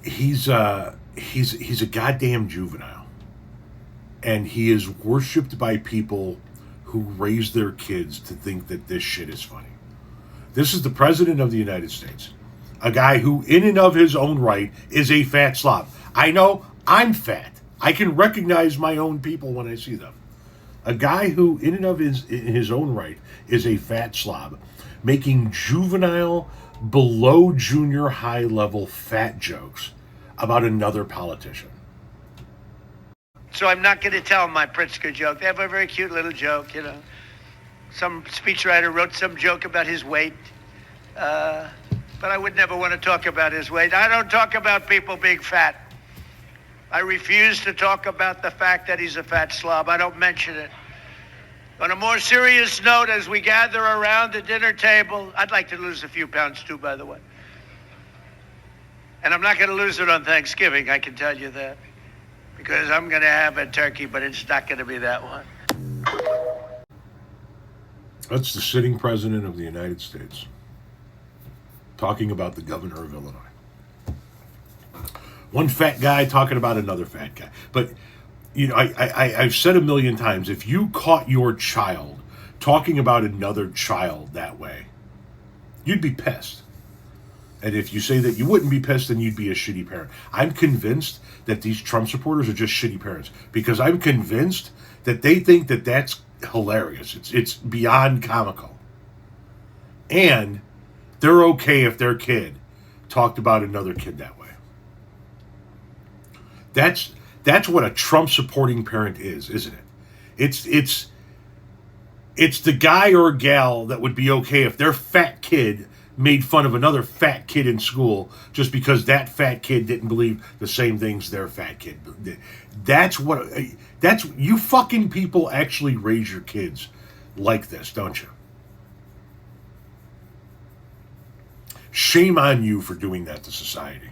he's a goddamn juvenile, and he is worshipped by people who raise their kids to think that this shit is funny. This is the president of the United States, a guy who, in and of his own right, is a fat slob. I know I'm fat. I can recognize my own people when I see them. A guy who, in and of his own right, is a fat slob, making juvenile, below junior high level fat jokes about another politician. So I'm not going to tell my Pritzker joke. They have a very cute little joke, you know. Some speechwriter wrote some joke about his weight. But I would never want to talk about his weight. I don't talk about people being fat. I refuse to talk about the fact that he's a fat slob. I don't mention it. On a more serious note, as we gather around the dinner table, I'd like to lose a few pounds too, by the way. And I'm not going to lose it on Thanksgiving, I can tell you that. Because I'm going to have a turkey, but it's not going to be that one. That's the sitting president of the United States talking about the governor of Illinois. One fat guy talking about another fat guy. But, you know, I've said a million times, if you caught your child talking about another child that way, you'd be pissed. And if you say that you wouldn't be pissed, then you'd be a shitty parent. I'm convinced that these Trump supporters are just shitty parents, because I'm convinced that they think that that's hilarious. It's beyond comical. And they're okay if their kid talked about another kid that way. That's what a Trump supporting parent is, isn't it? It's the guy or gal that would be okay if their fat kid made fun of another fat kid in school just because that fat kid didn't believe the same things their fat kid did. That's you fucking people actually raise your kids like this, don't you? Shame on you for doing that to society.